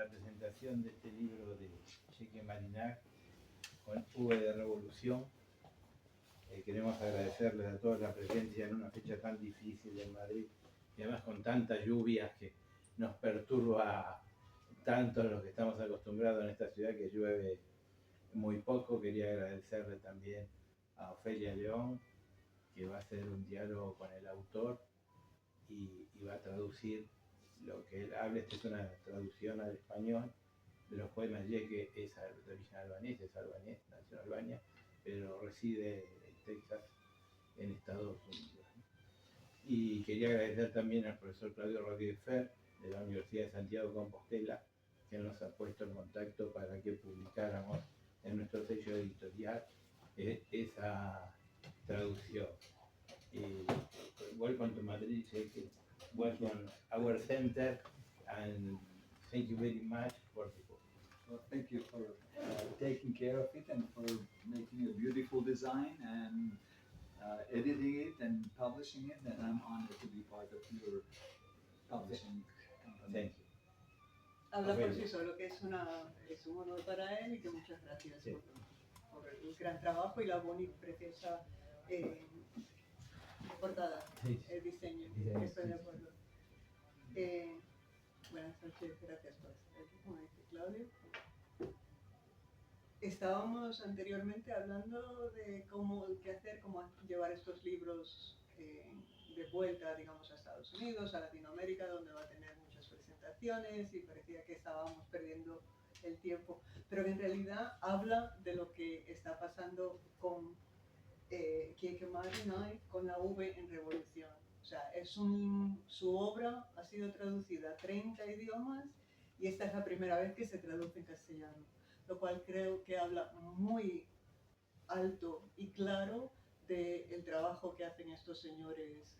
la presentación de este libro de Cheque Marinac con V de Revolución. Queremos agradecerles a todos la presencia en una fecha tan difícil en Madrid y además con tantas lluvias que nos perturba tanto a los que estamos acostumbrados en esta ciudad que llueve muy poco. Quería agradecerle también a Ofelia León, que va a hacer un diálogo con el autor y va a traducir lo que él habla. Esta es una traducción al español de los poemas, ya que es de origen albanés, nació en Albania, pero reside en Texas, en Estados Unidos. Y quería agradecer también al profesor Claudio Rodríguez Fer, de la Universidad de Santiago de Compostela, que nos ha puesto en contacto para que publicáramos en nuestro sello editorial esa traducción. Welcome to Madrid, Cheque. Welcome our center, and thank you very much for the book. Well, thank you for taking care of it and for making a beautiful design and editing it and publishing it. And I'm honored to be part of your publishing company. Thank you. Habla por sí solo, que es un honor para él y que muchas gracias por el gran trabajo y la bonita, preciosa portada, el diseño. Estoy de acuerdo. Buenas noches, gracias por estar aquí, como dice Claudio. Estábamos anteriormente hablando de qué hacer, cómo llevar estos libros de vuelta, digamos, a Estados Unidos, a Latinoamérica, donde va a tener muchas presentaciones y parecía que estábamos perdiendo el tiempo, pero que en realidad habla de lo que está pasando con Cheque Marinac, con la V en Revolución. O sea, su obra ha sido traducida a 30 idiomas y esta es la primera vez que se traduce en castellano, lo cual creo que habla muy alto y claro del trabajo que hacen estos señores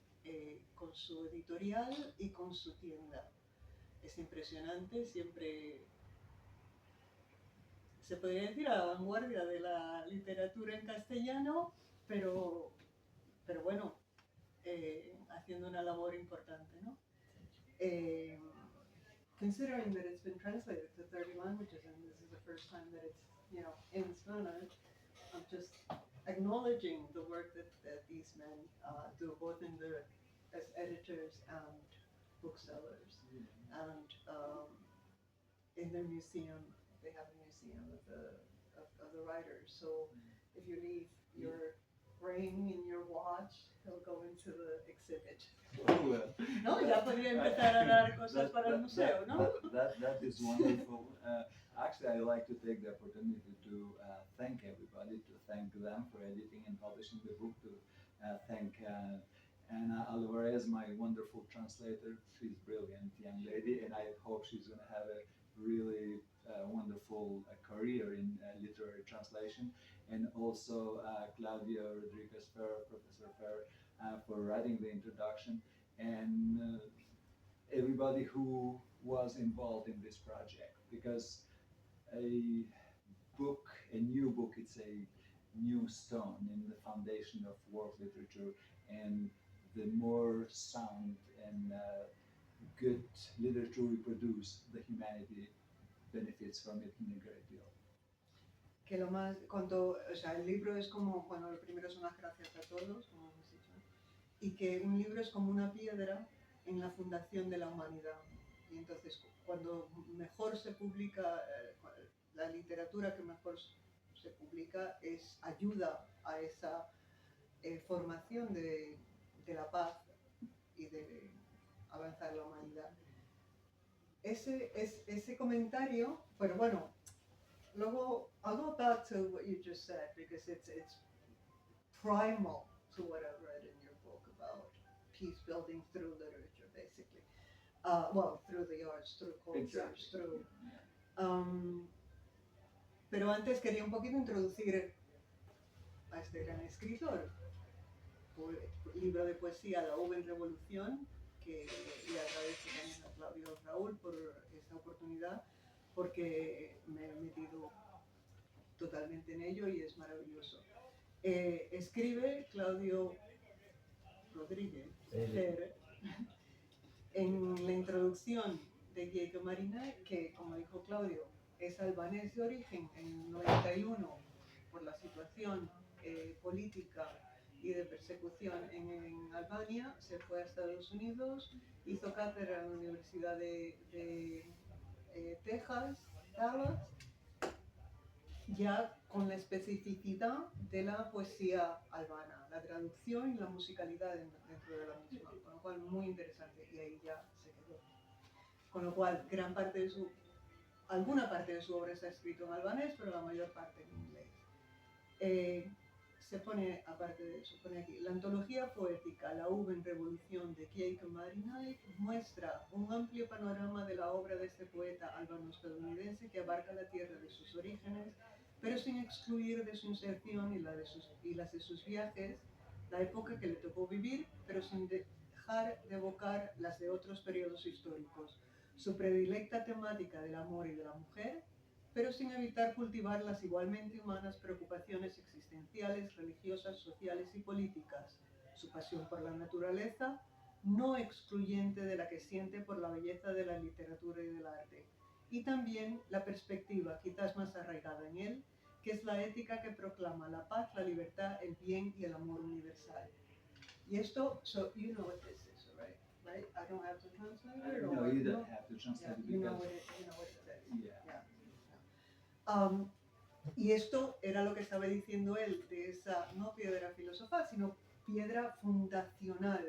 con su editorial y con su tienda. Es impresionante, siempre se podría decir a la vanguardia de la literatura en castellano, pero bueno, haciendo una labor importante, ¿no? Considering that it's been translated to 30 languages and this is the first time that it's, in Spanish, I'm just acknowledging the work that these men do, both as editors and booksellers. And in their museum, they have a museum of the writers. So if you leave your ring in your watch, they'll go into the exhibit. No, ya podría empezar a dar cosas para el museo, ¿no? That is wonderful. Actually, I'd like to take the opportunity to thank everybody, to thank them for editing and publishing the book, to thank Ana Alvarez, my wonderful translator. She's a brilliant young lady, and I hope she's going to have a really wonderful career in literary translation. And also Claudio Rodriguez Fer, Professor Fer, for writing the introduction, and everybody who was involved in this project, because a new book, it's a new stone in the foundation of world literature, and the more sound and good literature we produce, the humanity benefits from it in a great deal. Que lo más, o sea, el libro es como, bueno, lo primero es unas gracias a todos, como hemos dicho, y que un libro es como una piedra en la fundación de la humanidad. Y entonces, cuando mejor se publica, la literatura que mejor se publica ayuda a esa formación de la paz y de avanzar la humanidad. Ese comentario, pero bueno, luego I'll go back to what you just said, because it's primal to what I've read in your book about peace building through literature, basically. Well, through the arts, through cultures, through. Pero antes quería un poquito introducir a este gran escritor. Libro de poesía, La V en Revolución, que le agradezco también a Claudio Raúl por esta oportunidad, porque me he metido totalmente en ello y es maravilloso. Escribe Claudio Rodríguez Fer en la introducción de Gheorghe Marinet, que como dijo Claudio, es albanés de origen. En el 91, por la situación política y de persecución en Albania, se fue a Estados Unidos, hizo cátedra en la Universidad de Texas, Dallas, ya con la especificidad de la poesía albana, la traducción y la musicalidad dentro de la misma, con lo cual muy interesante, y ahí ya se quedó. Con lo cual, alguna parte de su obra está escrito en albanés, pero la mayor parte en inglés. Se pone, aparte de eso, pone aquí, la antología poética La uva en revolución de Gheorghe Marinet muestra un amplio panorama de la obra de este poeta albano-estadounidense que abarca la tierra de sus orígenes, pero sin excluir de su inserción y las de sus viajes, la época que le tocó vivir, pero sin dejar de evocar las de otros periodos históricos, su predilecta temática del amor y de la mujer, pero sin evitar cultivar las igualmente humanas preocupaciones existenciales, religiosas, sociales y políticas, su pasión por la naturaleza, no excluyente de la que siente por la belleza de la literatura y del arte, y también la perspectiva, quizás más arraigada en él, que es la ética que proclama la paz, la libertad, el bien y el amor universal. Y esto, so you know what this is, right? Right? I don't have to translate it? No, you don't have to translate it You know because what it says. yeah. Y esto era lo que estaba diciendo él, de esa no piedra filosofal, sino piedra fundacional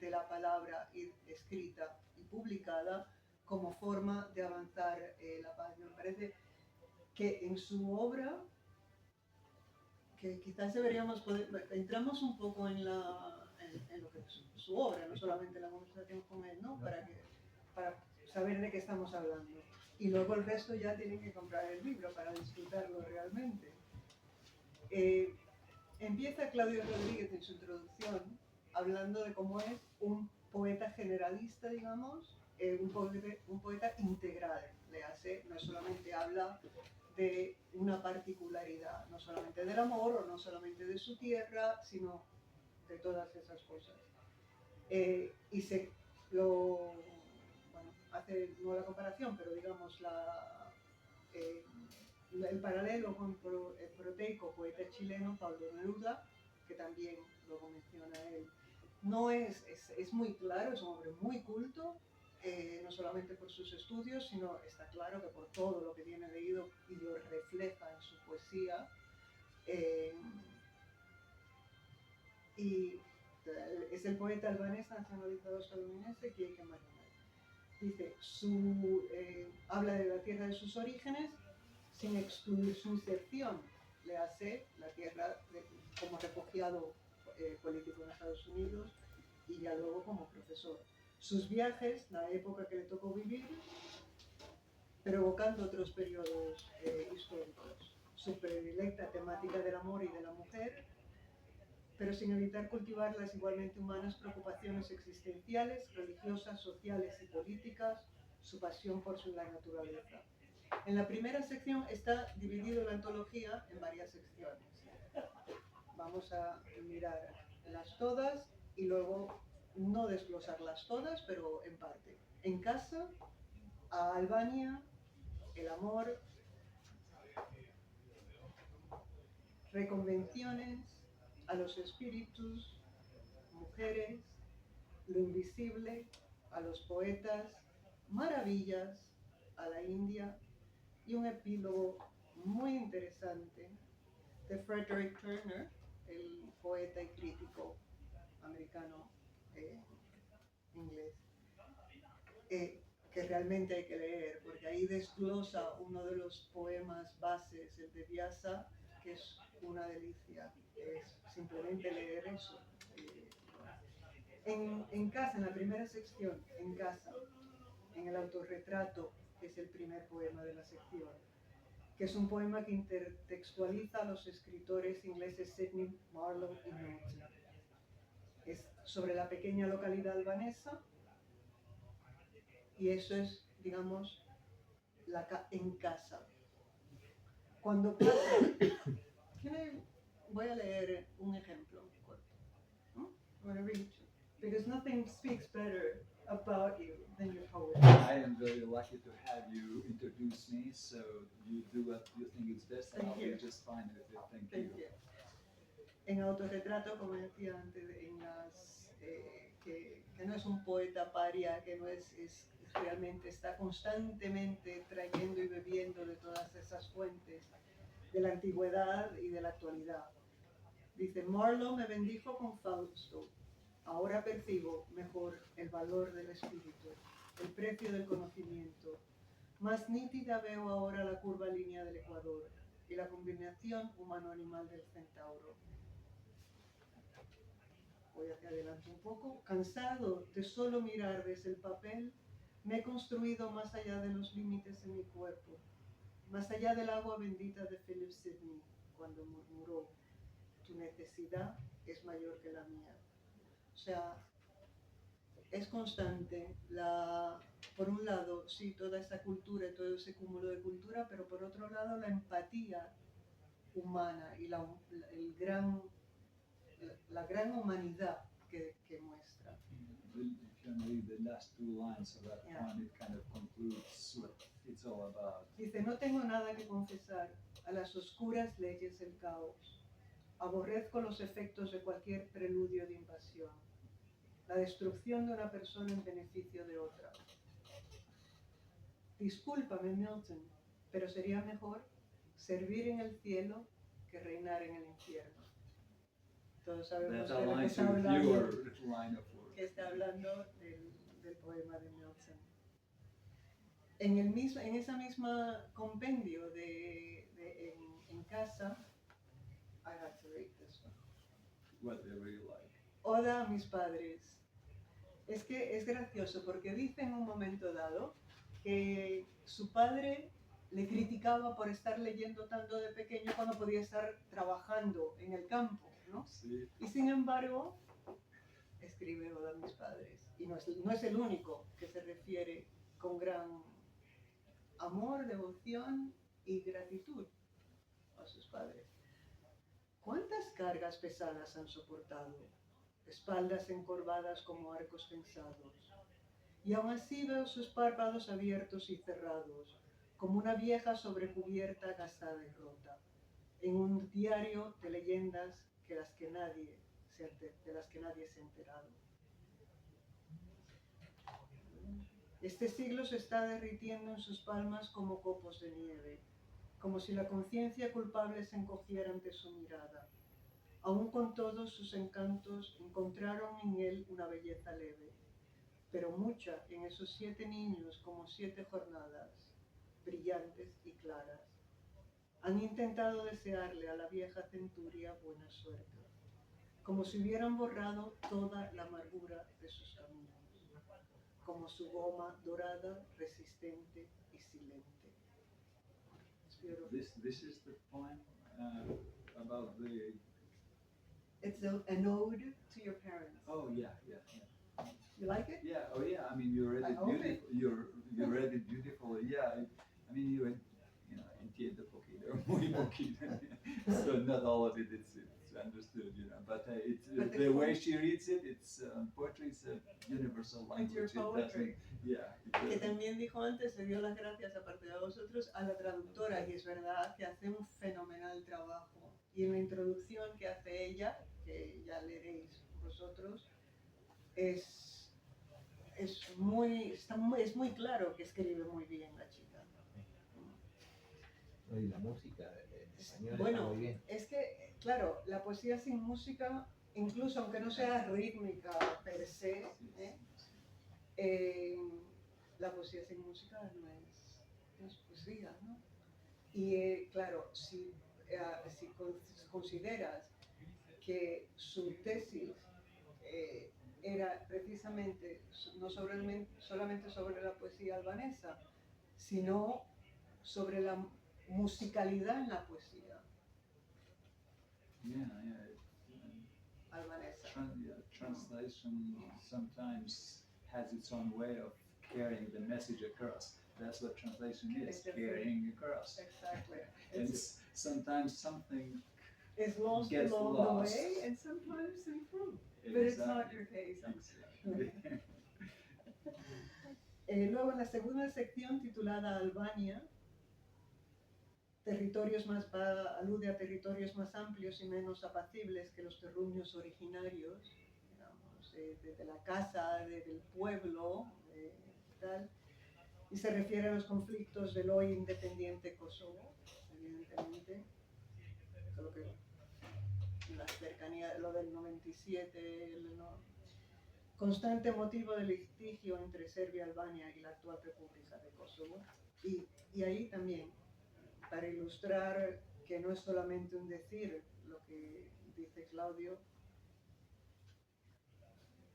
de la palabra escrita y publicada como forma de avanzar la paz. Me parece que en su obra, que quizás deberíamos poder, entramos un poco en lo que es su obra, no solamente la conversación con él, ¿no? Para saber de qué estamos hablando. Y luego el resto ya tienen que comprar el libro para disfrutarlo realmente. Empieza Claudio Rodríguez en su introducción hablando de cómo es un poeta generalista, digamos, un poeta integral. No solamente habla de una particularidad, no solamente del amor o no solamente de su tierra, sino de todas esas cosas. Hace no la comparación, pero digamos el paralelo con el proteico poeta chileno Pablo Neruda, que también luego menciona él. No es muy claro, es un hombre muy culto, no solamente por sus estudios, sino está claro que por todo lo que tiene leído y lo refleja en su poesía. Y es el poeta albanés nacionalizado estadounidense Gheorghe Marinet. Dice, habla de la tierra de sus orígenes sin excluir su inserción. Le hace la tierra como refugiado político en Estados Unidos y ya luego como profesor. Sus viajes, la época que le tocó vivir, pero evocando otros periodos históricos. Su predilecta temática del amor y de la mujer, pero sin evitar cultivar las igualmente humanas preocupaciones existenciales, religiosas, sociales y políticas, su pasión por la naturaleza. En la primera sección está dividido la antología en varias secciones. Vamos a mirarlas todas y luego no desglosarlas todas, pero en parte. En casa, a Albania, el amor, reconvenciones, a los espíritus, mujeres, lo invisible, a los poetas, maravillas, a la India y un epílogo muy interesante de Frederick Turner, el poeta y crítico americano inglés, que realmente hay que leer, porque ahí desglosa uno de los poemas bases, el de Vyasa, que es una delicia, es simplemente leer eso. En casa, en la primera sección, en casa, en el autorretrato, que es el primer poema de la sección, que es un poema que intertextualiza a los escritores ingleses Sidney, Marlowe y Milton. Es sobre la pequeña localidad albanesa y eso es, digamos, en casa. Cuando pasa, voy a leer un ejemplo corto, ¿no? I'm going to read you. Because nothing speaks better about you than your poetry. I am very lucky to have you introduce me, so you do what you think is best, and Thank I'll be you. just fine with it. Thank Thank you. you. En autorretrato, como decía antes, que no es un poeta paria, que no es realmente está constantemente trayendo y bebiendo de todas esas fuentes de la antigüedad y de la actualidad. Dice, Marlowe me bendijo con Fausto. Ahora percibo mejor el valor del espíritu, el precio del conocimiento. Más nítida veo ahora la curva línea del Ecuador y la combinación humano-animal del centauro. Voy hacia adelante un poco. Cansado de solo mirar desde el papel, me he construido más allá de los límites en mi cuerpo, más allá del agua bendita de Philip Sidney, cuando murmuró, tu necesidad es mayor que la mía. O sea, es constante, por un lado, sí, toda esa cultura y todo ese cúmulo de cultura, pero por otro lado, la empatía humana y la gran humanidad que muestra. If you read the last two lines of that Yeah. poem, it kind of concludes what it's all about. Dice, no tengo nada que confesar a las oscuras leyes del caos. Aborrezco los efectos de cualquier preludio de invasión. La destrucción de una persona en beneficio de otra. Discúlpame, Milton, pero sería mejor servir en el cielo que reinar en el infierno. Todos sabemos That de lo que aligns está with hablando, your line of work. que está hablando del poema de Milton. En esa misma compendio en casa, I have to read this one. Whatever you like. Oda a mis padres. Es que es gracioso porque dice en un momento dado que su padre le criticaba por estar leyendo tanto de pequeño cuando podía estar trabajando en el campo, ¿no? Sí. Y sin embargo, escribe Oda a mis padres. Y no es el único que se refiere con gran amor, devoción y gratitud a sus padres. ¿Cuántas cargas pesadas han soportado? Espaldas encorvadas como arcos tensados. Y aún así veo sus párpados abiertos y cerrados, como una vieja sobrecubierta gastada y rota, en un diario de leyendas de las que nadie se ha enterado. Este siglo se está derritiendo en sus palmas como copos de nieve, como si la conciencia culpable se encogiera ante su mirada. Aún con todos sus encantos, encontraron en él una belleza leve, pero mucha en esos 7 niños como 7 jornadas, brillantes y claras. Han intentado desearle a la vieja centuria buena suerte, como si hubieran borrado toda la amargura de sus caminos, como su goma dorada, resistente y silente. This is the poem about the. It's an ode to your parents. Oh yeah. You like it? Yeah. Oh yeah. I mean, you read I it hope beautiful. You read it beautifully. Yeah. I mean, you entiendo poquito, muy poquito. So not all of it it's understood, But But the way she reads it, it's poetry is a universal language. It's your poetry. Que It también dijo antes, le dio las gracias, aparte de a vosotros, a la traductora, y es verdad que hace un fenomenal trabajo. Y en la introducción que hace ella, que ya leeréis vosotros, es muy claro que escribe muy bien la chica. Y la música en español Bueno, está muy bien. es que, claro, la poesía sin música, incluso aunque no sea rítmica per se, la poesía sin música no es poesía, ¿no? Y claro, si consideras que su tesis era precisamente no solamente sobre la poesía albanesa, sino sobre la musicalidad en la poesía albanesa. Translation sometimes has its own way of carrying the message across. That's what translation is, carrying across. Exactly. And sometimes something It's lost gets along lost. the way and sometimes improved. But it's not your case. Exactly. Luego en la segunda sección titulada Albania, alude a territorios más amplios y menos apacibles que los terruños originarios, digamos, de la casa, del pueblo, tal, y se refiere a los conflictos del hoy independiente Kosovo, evidentemente, solo que la cercanía, lo del 97, constante motivo de litigio entre Serbia, Albania y la actual República de Kosovo, y ahí también, para ilustrar que no es solamente un decir lo que dice Claudio,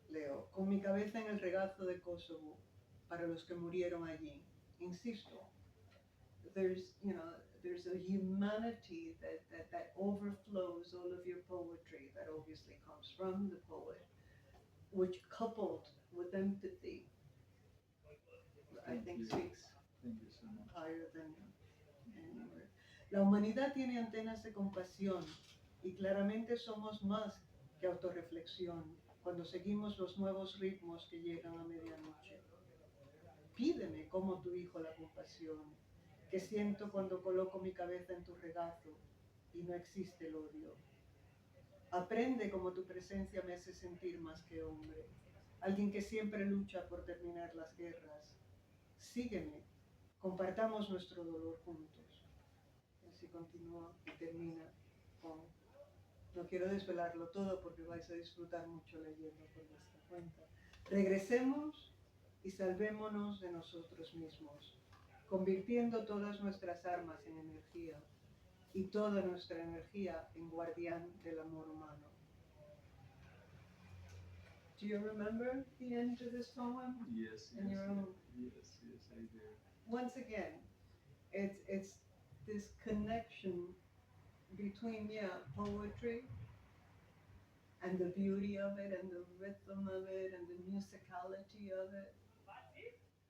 leo: con mi cabeza en el regazo de Kosovo, para los que murieron allí. Insisto, there's a humanity that overflows all of your poetry, that obviously comes from the poet, which coupled with empathy, I think speaks Thank you so much. higher than anywhere. La humanidad tiene antenas de compasión y claramente somos más que autorreflexión cuando seguimos los nuevos ritmos que llegan a medianoche. Pídeme como tu hijo la compasión, que siento cuando coloco mi cabeza en tu regazo y no existe el odio. Aprende como tu presencia me hace sentir más que hombre, alguien que siempre lucha por terminar las guerras. Sígueme, compartamos nuestro dolor juntos. Así continúa y termina con: no quiero desvelarlo todo porque vais a disfrutar mucho leyendo por vuestra cuenta. Regresemos y salvémonos de nosotros mismos, convirtiendo todas nuestras armas en energía y toda nuestra energía en guardián del amor humano. Do you remember the end of this poem? Yes, In your own... yes, I do. Once again, it's this connection between poetry and the beauty of it and the rhythm of it and the musicality of it,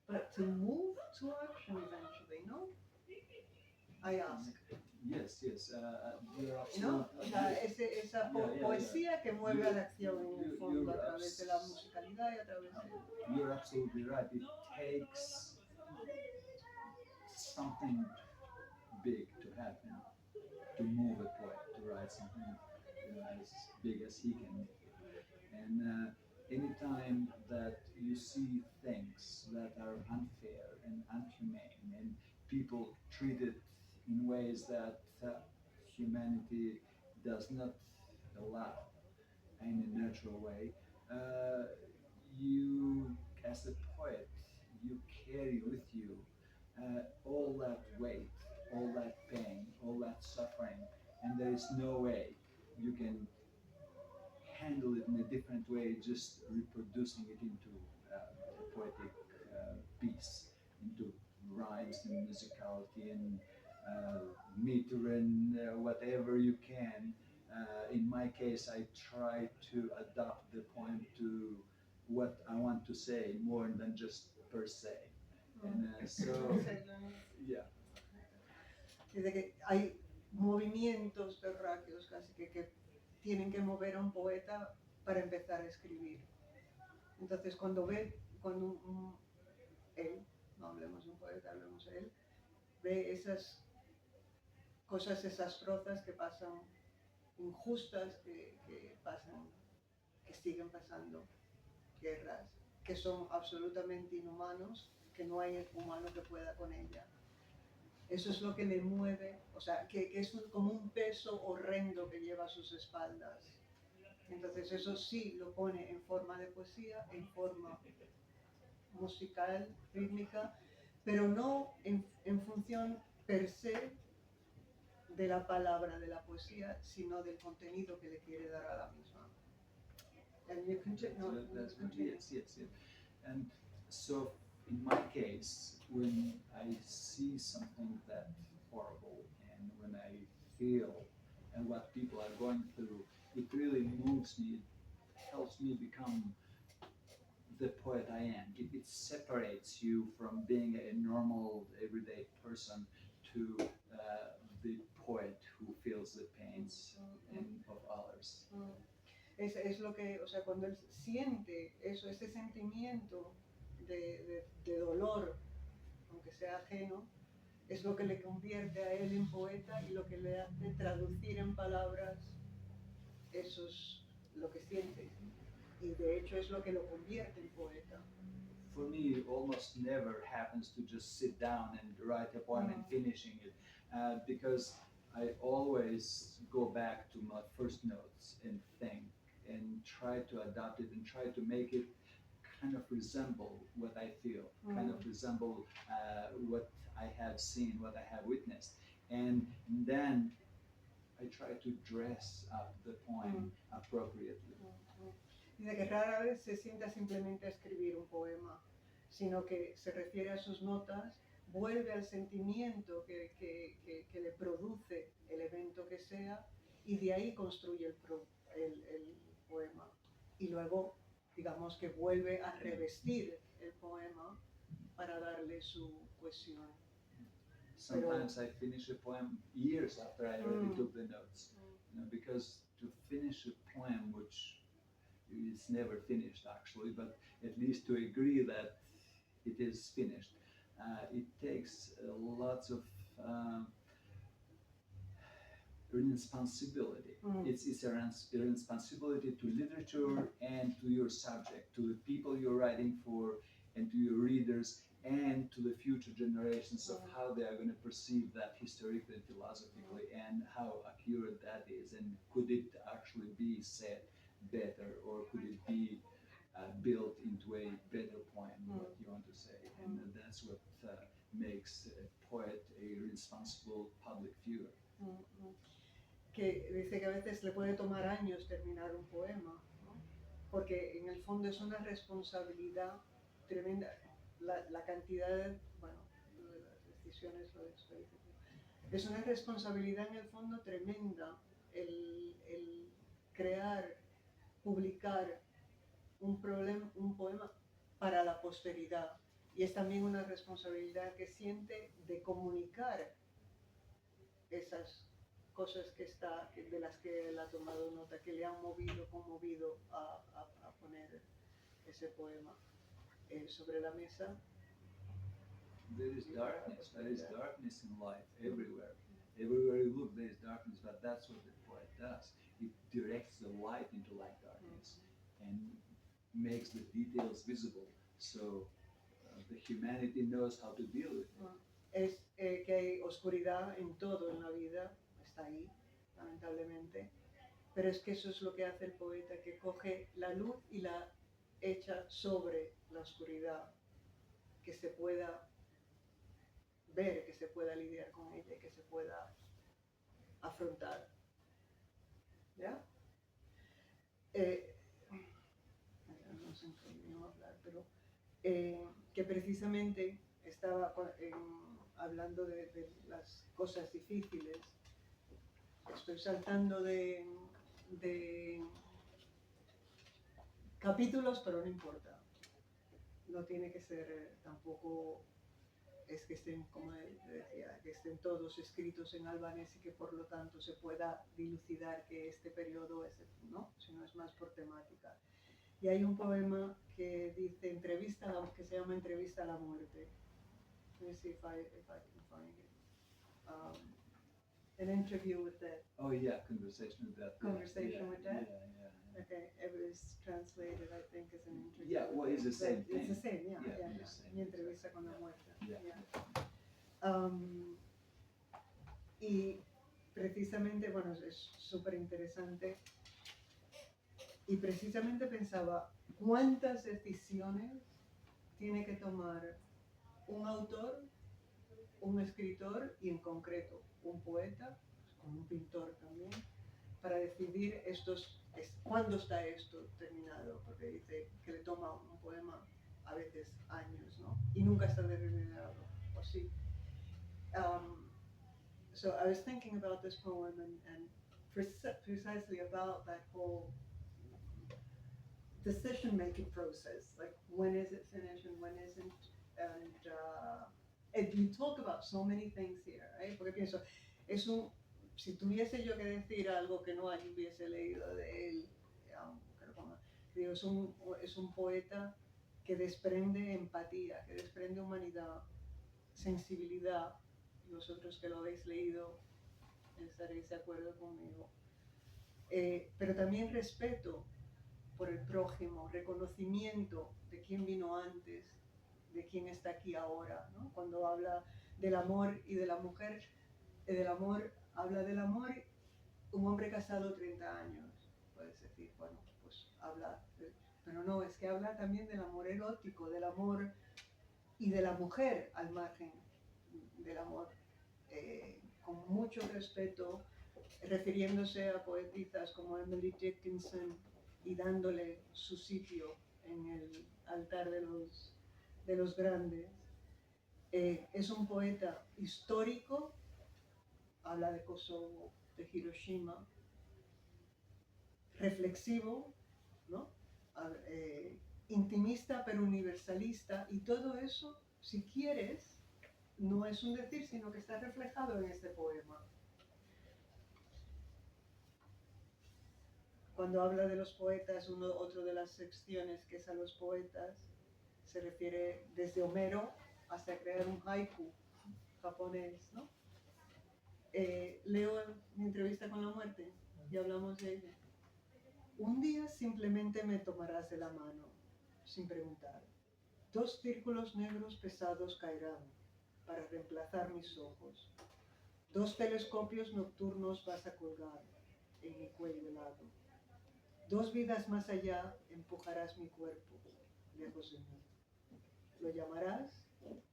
but to move to action eventually, no? I ask. Yes, you're ¿No? absolutely O sea, esa poesía que mueve a la acción en el fondo a través de la musicalidad y a través de... You're absolutely right. It takes something big to happen, to move a poet, to write something as big as he can make it. And anytime that you see things that are unfair and inhumane and people treated in ways that humanity does not allow in a natural way, you, as a poet, you carry with you all that weight, all that pain, all that suffering, and there is no way you can handle it in a different way, just reproducing it into a poetic piece, into rhymes and musicality and meter and whatever you can. In my case, I try to adapt the poem to what I want to say more than just per se. And so, yeah. Dice que hay movimientos terráqueos casi que tienen que mover a un poeta para empezar a escribir. Entonces cuando él, no hablemos de un poeta, hablemos de él, ve esas cosas desastrosas que pasan, injustas que pasan, que siguen pasando, guerras, que son absolutamente inhumanos, que no hay humano que pueda con ella. Eso es lo que le mueve, o sea, que es como un peso horrendo que lleva a sus espaldas. Entonces eso sí lo pone en forma de poesía, en forma musical, rítmica, pero no en función per se de la palabra de la poesía, sino del contenido que le quiere dar a la misma. And you continue. Yes. And so, in my case, when I see something that horrible and when I feel and what people are going through, it really moves me. It helps me become the poet I am. It separates you from being a normal, everyday person to the poet who feels the pains of others. Es lo que, o sea, cuando él siente eso, ese sentimiento de dolor, aunque sea ajeno, es lo que le convierte a él en poeta y lo que le hace traducir en palabras eso es lo que siente. Y de hecho es lo que lo convierte en poeta. For me, it almost never happens to just sit down and write a poem and finishing it, because I always go back to my first notes and think and try to adapt it and try to make it kind of resemble what I feel, kind of resemble what I have seen, what I have witnessed. And then I try to dress up the poem appropriately. Dice que rara vez se sienta simplemente a escribir un poema, sino que se refiere a sus notas, vuelve al sentimiento que le produce el evento que sea y de ahí construye el poema. Y luego, digamos que vuelve a revestir el poema para darle su cohesión. Sometimes I finish a poem years after I already took the notes, you know, because to finish a poem, which is never finished actually, but at least to agree that it is finished, it takes lots of responsibility. It's a responsibility to literature and to your subject, to the people you're writing for, and to your readers, and to the future generations of how they are going to perceive that historically and philosophically, and how accurate that is, and could it actually be said better, or could it be built into a better poem, what you want to say. And that's what makes a poet a responsible public figure. Que dice que a veces le puede tomar años terminar un poema, ¿no? Porque en el fondo es una responsabilidad tremenda. La cantidad, bueno, de las decisiones lo desperdicio. Es una responsabilidad en el fondo tremenda el crear, publicar un poema para la posteridad. Y es también una responsabilidad que siente de comunicar esas cosas de las que él ha tomado nota, que le han conmovido a poner ese poema sobre la mesa. There is darkness in life everywhere. Everywhere you look, there is darkness, but that's what the poet does. It directs the light into that darkness and makes the details visible, so the humanity knows how to deal with it. Es que hay oscuridad en todo en la vida, está ahí, lamentablemente, pero es que eso es lo que hace el poeta, que coge la luz y la echa sobre la oscuridad, que se pueda ver, que se pueda lidiar con ella, que se pueda afrontar. ¿Ya? No sé en qué idioma hablar, pero que precisamente estaba hablando de las cosas difíciles. Estoy saltando de capítulos, pero no importa. No tiene que ser tampoco, es que estén, como decía, que estén todos escritos en albanés y que por lo tanto se pueda dilucidar que este periodo es, ¿no? Sino es más por temática. Y hay un poema que dice que se llama Entrevista a la muerte. Let me see if I can find it. An interview with death. Oh yeah, conversation with death. Conversation with death? Yeah. Okay, it was translated, I think, as an interview. Yeah, well, it's the same thing. It's the same, yeah. The same, Mi entrevista con la muerte. Yeah. Y precisamente, bueno, es súper interesante. Y precisamente pensaba, ¿cuántas decisiones tiene que tomar un autor, un escritor y en concreto un poeta, como un pintor también, para decidir cuándo está esto terminado? Porque dice que le toma un poema a veces años, ¿no? Y nunca está terminado, ¿o sí? So I was thinking about this poem and precisely about that whole decision-making process, like when is it finished and when isn't, and you talk about so many things here, right? Porque pienso, si tuviese yo que decir algo que no hubiese leído de él, digo, es un poeta que desprende empatía, que desprende humanidad, sensibilidad. Vosotros que lo habéis leído estaréis de acuerdo conmigo. Pero también respeto por el prójimo, reconocimiento de quién vino antes, de quién está aquí ahora, ¿no? Cuando habla del amor y de la mujer, del amor, habla del amor, un hombre casado 30 años, puedes decir, bueno, pues habla, pero no, es que habla también del amor erótico, del amor y de la mujer al margen del amor, con mucho respeto, refiriéndose a poetisas como Emily Dickinson y dándole su sitio en el altar de los grandes. Es un poeta histórico, habla de Kosovo, de Hiroshima, reflexivo, ¿no? Intimista pero universalista, y todo eso, si quieres, no es un decir, sino que está reflejado en este poema. Cuando habla de los poetas, otro de las secciones que es a los poetas, se refiere desde Homero hasta crear un haiku japonés, ¿no? Leo mi entrevista con la muerte y hablamos de ella. Un día simplemente me tomarás de la mano, sin preguntar. 2 círculos negros pesados caerán para reemplazar mis ojos. 2 telescopios nocturnos vas a colgar en mi cuello helado. 2 vidas más allá empujarás mi cuerpo, lejos de mí. Lo llamarás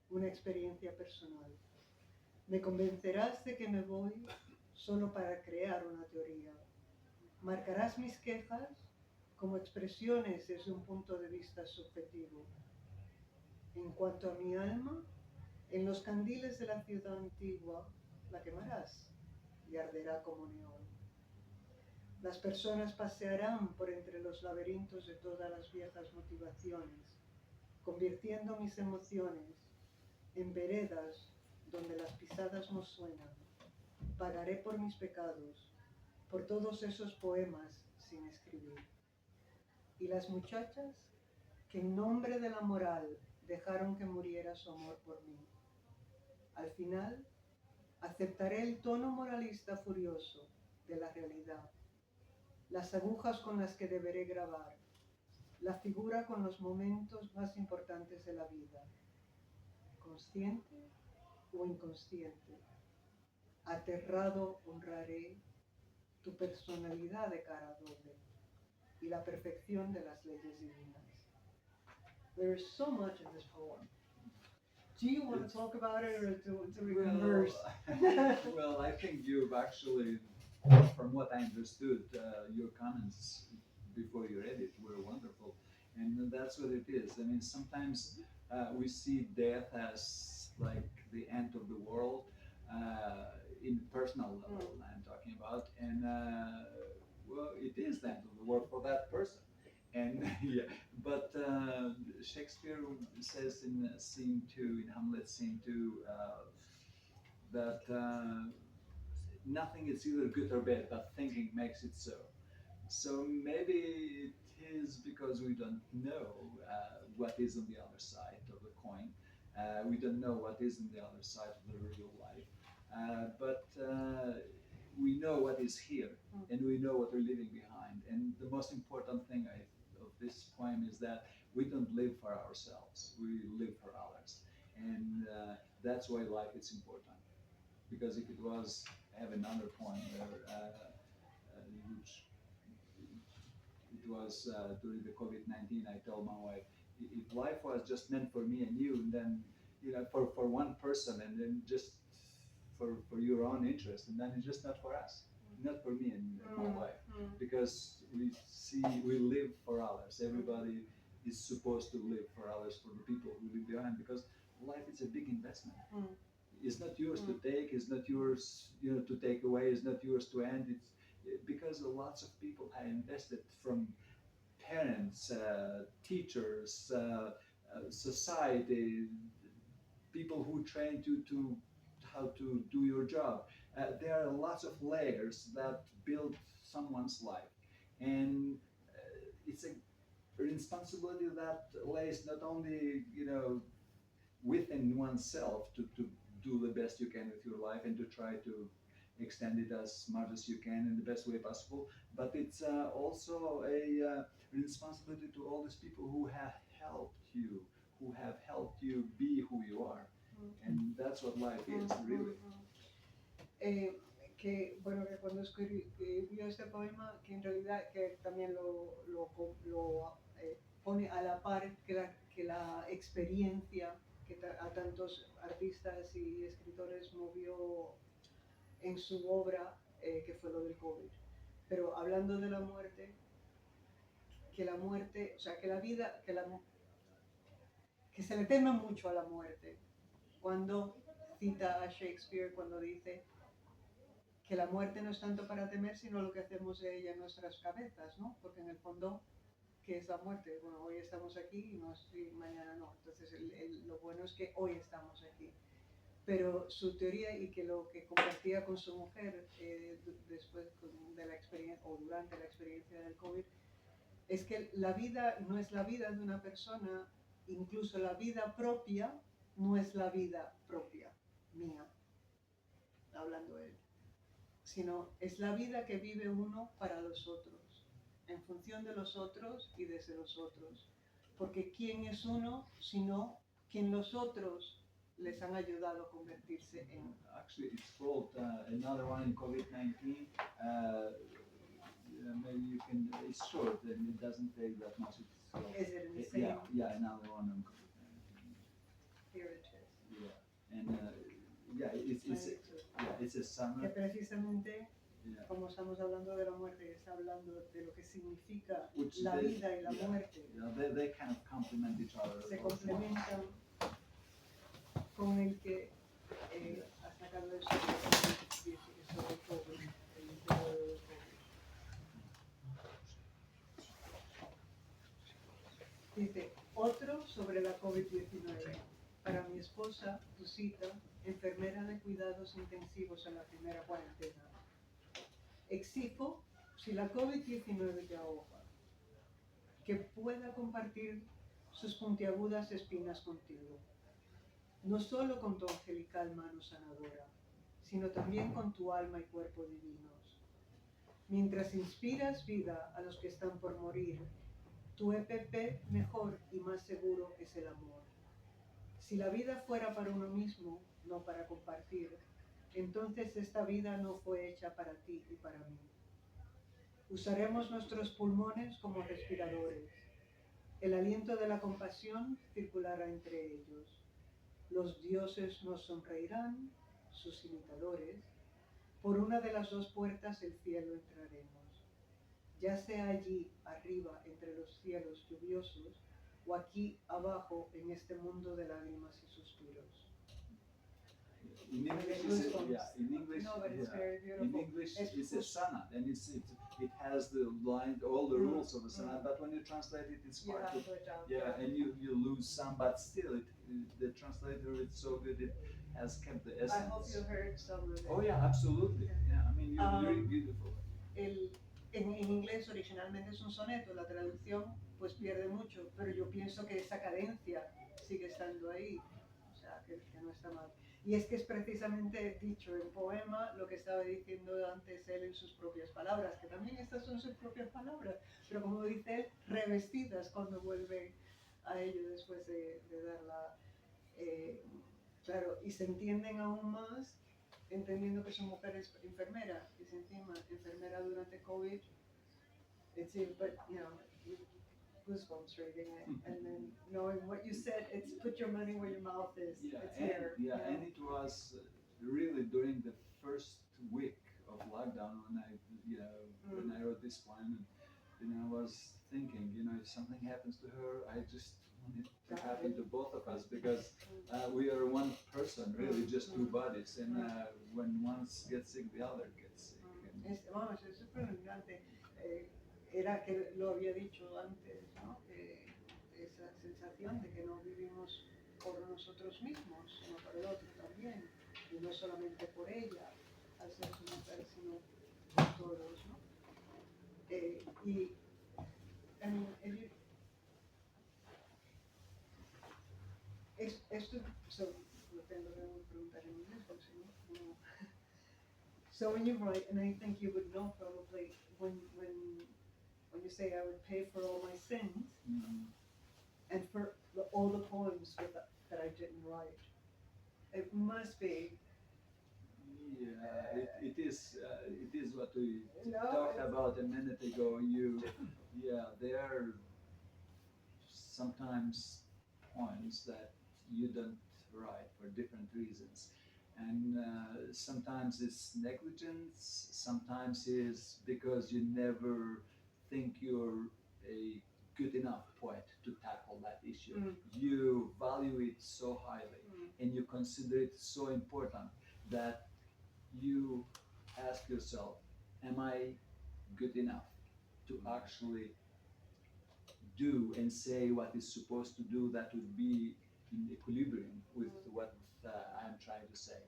una experiencia personal. Me convencerás de que me voy solo para crear una teoría. Marcarás mis quejas como expresiones desde un punto de vista subjetivo. En cuanto a mi alma, en los candiles de la ciudad antigua la quemarás y arderá como neón. Las personas pasearán por entre los laberintos de todas las viejas motivaciones, convirtiendo mis emociones en veredas donde las pisadas no suenan. Pagaré por mis pecados, por todos esos poemas sin escribir. Y las muchachas que en nombre de la moral dejaron que muriera su amor por mí. Al final, aceptaré el tono moralista furioso de la realidad, las agujas con las que deberé grabar, la figura con los momentos más importantes de la vida, consciente o inconsciente. Aterrado honraré tu personalidad de cara doble y la perfección de las leyes divinas. There is so much in this poem. Do you want to talk about it or to reverse? Well, I think you've actually, from what I understood, your comments before you read it were wonderful. And that's what it is. I mean, sometimes we see death as like the end of the world, in personal level, I'm talking about. And well, it is the end of the world for that person. And yeah, but Shakespeare says in scene 2, in Hamlet scene 2, that nothing is either good or bad, but thinking makes it so. So maybe it is because we don't know what is on the other side of the coin. We don't know what is on the other side of the real life. But we know what is here, and we know what we're leaving behind. And the most important thing of this poem is that we don't live for ourselves, we live for others. And that's why life is important. Because if it was, I have another poem where, which it was during the COVID-19, I told my wife, if life was just meant for me and you, then, you know, for one person, and then just for your own interest, and then it's just not for us, not for me and my wife, because we live for others. Everybody is supposed to live for others, for the people who live behind, because life is a big investment. It's not yours to take, it's not yours, you know, to take away, it's not yours to end. It's because lots of people have invested, from parents, teachers, society, people who train to how to do your job. There are lots of layers that build someone's life, and it's a responsibility that lays not only, within oneself to do the best you can with your life and to try to extend it as much as you can in the best way possible, but it's also a responsibility to all these people who have helped you be who you are. And that's what life is, really. Que bueno, que cuando escribió este poema, que en realidad que también pone a la par que la experiencia que a tantos artistas y escritores movió en su obra, que fue lo del COVID. Pero hablando de la muerte, o sea, que la vida, que se le teme mucho a la muerte. Cuando cita a Shakespeare, cuando dice que la muerte no es tanto para temer, sino lo que hacemos de ella en nuestras cabezas, ¿no? Porque en el fondo, ¿qué es la muerte? Bueno, hoy estamos aquí y mañana no. Entonces, lo bueno es que hoy estamos aquí. Pero su teoría, y que lo que compartía con su mujer después de la experiencia, o durante la experiencia del COVID, es que la vida no es la vida de una persona, incluso la vida propia no es la vida propia mía, hablando él, sino es la vida que vive uno para los otros, en función de los otros y desde los otros. Porque ¿quién es uno sino quien los otros les han ayudado a convertirse en? Actually, it's called another one in COVID-19. Maybe you can. It's short and it doesn't take that much. Is it in the same? Yeah, another one on COVID-19. Here it is. Yeah, and it's a summer. Que precisamente, Yeah. como estamos hablando de la muerte, está hablando de lo que significa Which la they- vida y la yeah, muerte. they kind of complement each other. Se also. complementan con el que ha sacado eso sobre COVID, el periodo del COVID. Dice, otro sobre la COVID-19. Para mi esposa, Lucita, enfermera de cuidados intensivos en la primera cuarentena. Exijo, si la COVID-19 te ahoga, que pueda compartir sus puntiagudas espinas contigo. No solo con tu angelical mano sanadora, sino también con tu alma y cuerpo divinos. Mientras inspiras vida a los que están por morir, tu EPP mejor y más seguro es el amor. Si la vida fuera para uno mismo, no para compartir, entonces esta vida no fue hecha para ti y para mí. Usaremos nuestros pulmones como respiradores. El aliento de la compasión circulará entre ellos. Los dioses nos sonreirán, sus imitadores. Por una de las dos puertas del cielo entraremos. Ya sea allí arriba entre los cielos lluviosos o aquí abajo en este mundo de lágrimas y suspiros. In English, in English, No, but it's very in beautiful. English, It's it's a just- sonnet, and it has the line, all the rules of a sonnet. But when you translate it, it's You hard have to. to jump. Yeah, and you lose some, but still, the translator is so good. It has kept the essence. I hope you heard some of it. Oh yeah, absolutely. Yeah, I mean, you're very beautiful. En inglés originalmente es un soneto, la traducción pues pierde mucho, pero yo pienso que esa cadencia sigue estando ahí, o sea, que no está mal. Y es que es precisamente dicho en poema lo que estaba diciendo antes él en sus propias palabras, que también estas son sus propias palabras, pero como dice él, revestidas cuando vuelve a ello después de darla, claro, y se entienden aún más entendiendo que su mujer es enfermera, y si encima enfermera durante COVID, it's even, but you know, goosebumps reading it, and then knowing what you said, it's put your money where your mouth is, it's here. You know? And it was really during the first week of lockdown when I wrote this poem, and I was thinking, if something happens to her, I just want it to happen to both of us, because we are one person, really, just two bodies, and when one gets sick, the other gets sick. Vamos, eso es predominante. Era que lo había dicho antes, ¿no? Esa sensación de que no vivimos por nosotros mismos, sino por el otro también, y no solamente por ella, al ser su mujer, sino por todos, ¿no? Y I mean, Esto, lo tengo que preguntar en inglés, porque si no. So when you write, and I think you would know probably, when you say I would pay for all my sins, and for all the poems that I didn't write, it must be. Yeah, it is what we talked about a minute ago. There are sometimes points that you don't write for different reasons, and sometimes it's negligence, sometimes it's because you never think you're a good enough poet to tackle that issue. You value it so highly, and you consider it so important that you ask yourself, am I good enough to actually do and say what is supposed to do that would be in equilibrium with what I'm trying to say?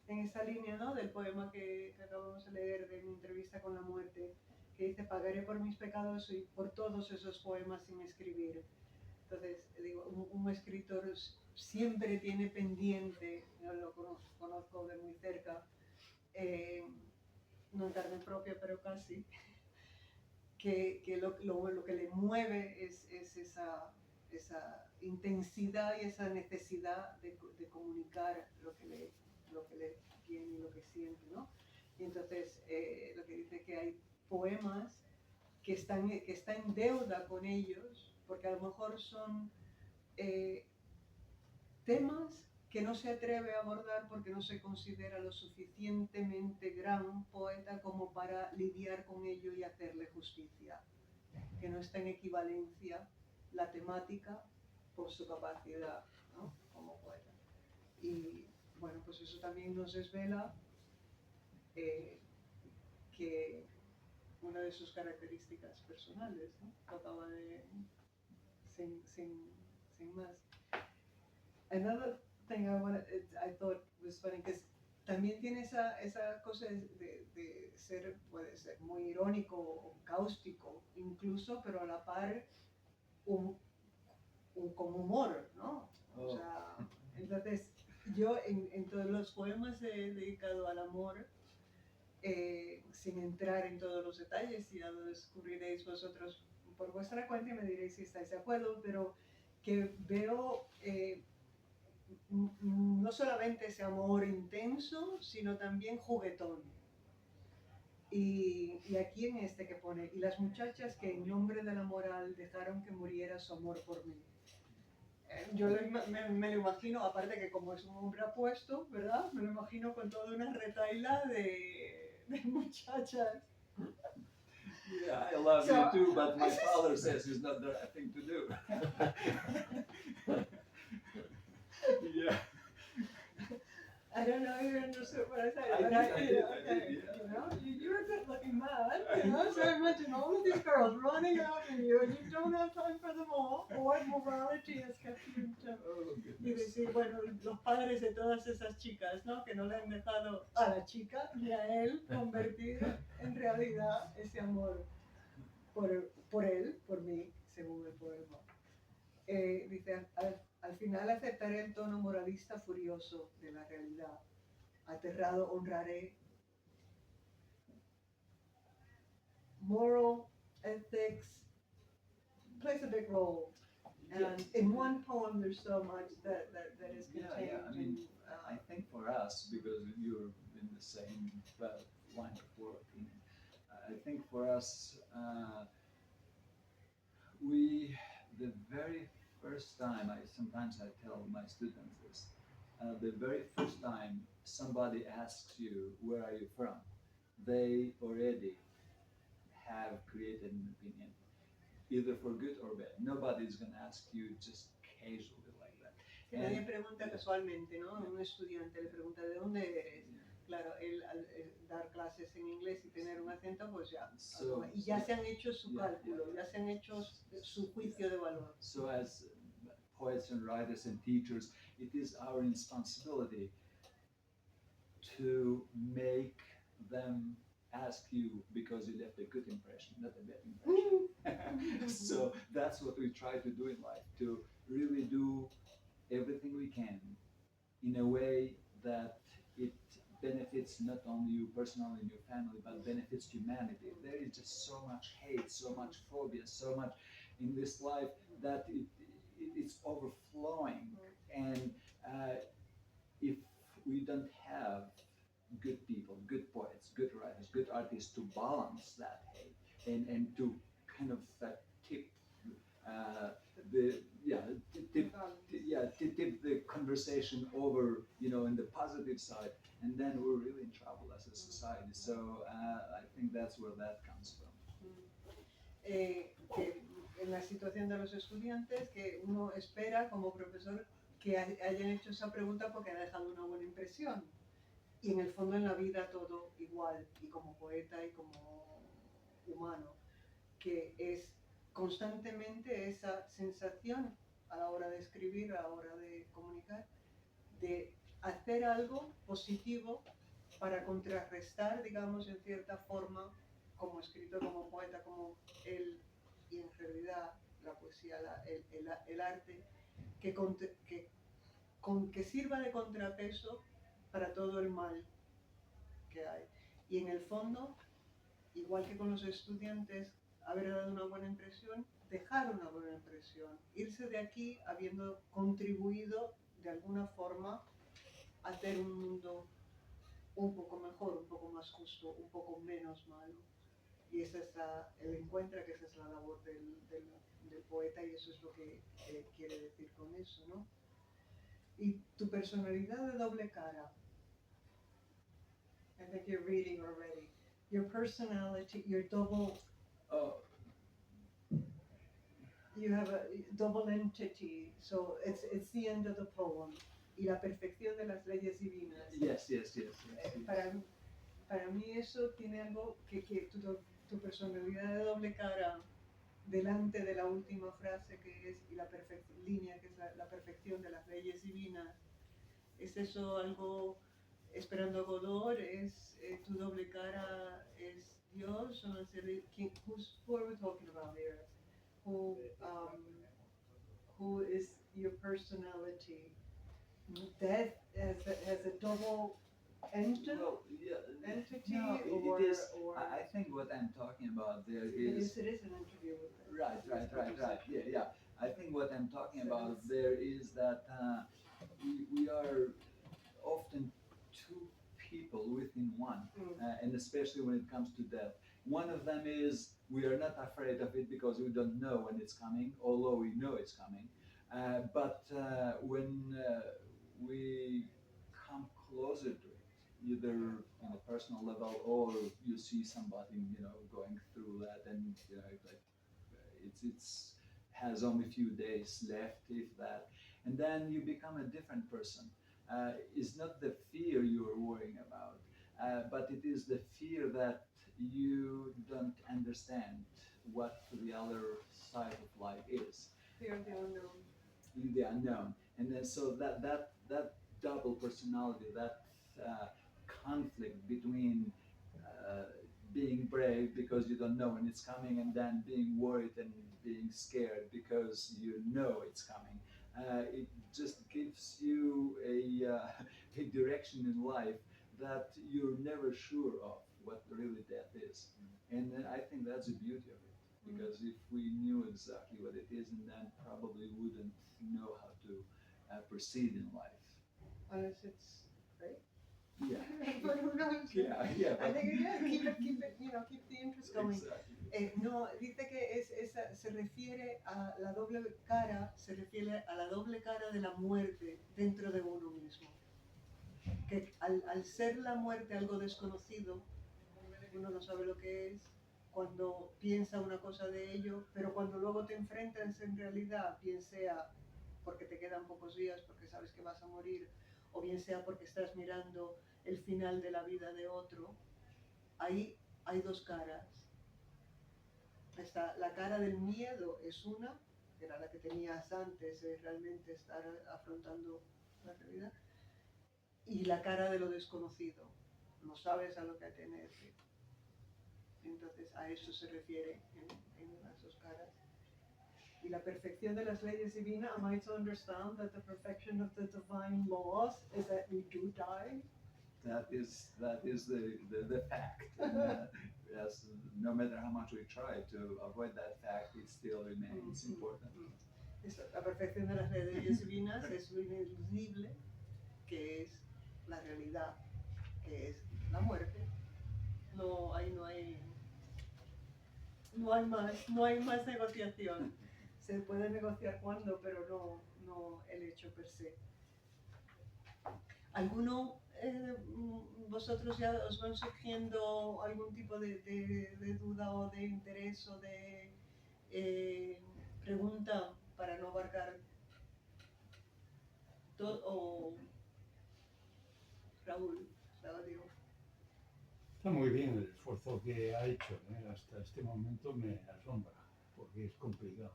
En esa línea, ¿no? Del poema que acabamos de leer de mi entrevista con la muerte, que dice, pagaré por mis pecados y por todos esos poemas sin escribir. Entonces, digo, un escritor siempre tiene pendiente, yo lo conozco de muy cerca, no en carne propia, pero casi, que lo que le mueve es esa intensidad y esa necesidad de comunicar lo que le tiene y lo que siente, ¿no? Y entonces, lo que dice que hay poemas que está en deuda con ellos, porque a lo mejor son temas que no se atreve a abordar porque no se considera lo suficientemente gran poeta como para lidiar con ello y hacerle justicia, que no está en equivalencia la temática por su capacidad, ¿no? Como poeta. Y bueno, pues eso también nos desvela que una de sus características personales, ¿no? Trataba de sin más. Another thing I thought was funny, because también tiene esa cosa de ser, puede ser muy irónico o cáustico incluso, pero a la par con humor, ¿no? O sea, entonces yo en todos los poemas he dedicado al amor, sin entrar en todos los detalles, y ya lo descubriréis vosotros por vuestra cuenta y me diréis si estáis de acuerdo, pero que veo no solamente ese amor intenso, sino también juguetón. Y aquí en este que pone, y las muchachas que en nombre de la moral dejaron que muriera su amor por mí. Yo me lo imagino, aparte que como es un hombre apuesto, ¿verdad? Me lo imagino con toda una retaila de muchachas. Yeah, I love you too, but my father says it's not the right thing to do. Yeah. I don't know if you understood what I said, I but did, yeah. You know, you're a good-looking man, you know, so imagine all of these girls running after you, and you don't have time for them all. What morality has kept you in town? Y decir, bueno, los padres de todas esas chicas, ¿no? Que no le han dejado a la chica ni a él convertir en realidad ese amor por él, por mí, según el poema. Dice, al final aceptaré el tono moralista furioso de la realidad. Aterrado honraré. Moral ethics plays a big role. And in one poem there's so much that is contained. Yeah, I mean, I think for us, because you're in the same line of work, I think for us, the very first time, sometimes I tell my students this, the very first time somebody asks you, where are you from, they already have created an opinion, either for good or bad. Nobody's going to ask you just casually like that. Que nadie pregunta casualmente, ¿no? Un estudiante le pregunta, ¿de dónde eres? Claro, él al dar clases en inglés y tener un acento, pues ya. Y ya se han hecho su cálculo, ya se han hecho su juicio de valor. So as poets and writers and teachers, it is our responsibility to make them ask you because you left a good impression, not a bad impression. So that's what we try to do in life, to really do everything we can in a way that it benefits not only you personally and your family, but benefits humanity. There is just so much hate, so much phobia, so much in this life that it's overflowing. And if we don't have good people, good poets, good writers, good artists to balance that hate and to kind of tip the yeah tip tip the conversation over, you know, in the positive side, and then we're really in trouble as a society. So I think that's where that comes from. Que en la situación de los estudiantes, que uno espera como profesor que hayan hecho esa pregunta porque ha dejado una buena impresión. Y en el fondo en la vida todo igual, y como poeta y como humano, que es constantemente esa sensación a la hora de escribir, a la hora de comunicar, de hacer algo positivo para contrarrestar, digamos, en cierta forma, como escritor, como poeta, como él, y en realidad la poesía, el arte, que sirva de contrapeso para todo el mal que hay. Y en el fondo, igual que con los estudiantes, haber dado una buena impresión, dejar una buena impresión, irse de aquí habiendo contribuido de alguna forma a hacer un mundo un poco mejor, un poco más justo, un poco menos malo. Y esa es él encuentra que esa es la labor del poeta, y eso es lo que quiere decir con eso, ¿no? Y tu personalidad de doble cara, I think you're reading already, your personality, your double, you have a double entity, so it's the end of the poem. Y la perfección de las leyes divinas. Yes. Para mí eso tiene algo que tu personalidad de doble cara delante de la última frase, que es, y la línea, que es la perfección de las leyes divinas. ¿Es eso algo esperando a Godot? ¿Es tu doble cara es Dios? ¿O no sé, who are we talking about here? Who is your personality? Death has a double entity? Well, no, or, it is. or I think what I'm talking about there is. It is an interview with them. Right. Yeah. I think what I'm talking about there is that we are often two people within one, and especially when it comes to death. One of them is we are not afraid of it because we don't know when it's coming, although we know it's coming. But when we come closer to it, either on a personal level or you see somebody, you know, going through that, and you know, like it's has only a few days left, if that, and then you become a different person. It's not the fear you are worrying about, but it is the fear that you don't understand what the other side of life is. Fear of the unknown. The unknown, and then so that double personality, that conflict between being brave because you don't know when it's coming, and then being worried and being scared because you know it's coming. It just gives you a direction in life that you're never sure of what really death is. And I think that's the beauty of it, because if we knew exactly what it is, and then probably wouldn't know how to proceed in life. Unless it's great. Yeah. But who knows? Yeah. I think keep it, keep the interest going. Exactly. No, dice que se refiere a la doble cara, se refiere a la doble cara de la muerte dentro de uno mismo. Que al ser la muerte algo desconocido, uno no sabe lo que es, cuando piensa una cosa de ello, pero cuando luego te enfrentas en realidad, bien sea porque te quedan pocos días, porque sabes que vas a morir, o bien sea porque estás mirando el final de la vida de otro, ahí hay dos caras. La cara del miedo es una, que era la que tenías antes de realmente estar afrontando la realidad, y la cara de lo desconocido, no sabes a lo que atenerte. Entonces a eso se refiere en las dos caras. Y la perfección de las leyes divinas, am I to understand that the perfection of the divine laws is that we do die? That is the fact. Yes, no matter how much we try to avoid that fact, it still remains important. La perfección de las leyes divinas es lo ineludible, que es la realidad, que es la muerte. No hay más negociación. Se puede negociar cuando, pero no el hecho per se. ¿Alguno vosotros ya os van surgiendo algún tipo de duda o de interés o de pregunta para no abarcar todo? O Raúl, digo. Está muy bien el esfuerzo que ha hecho, ¿eh? Hasta este momento me asombra, porque es complicado.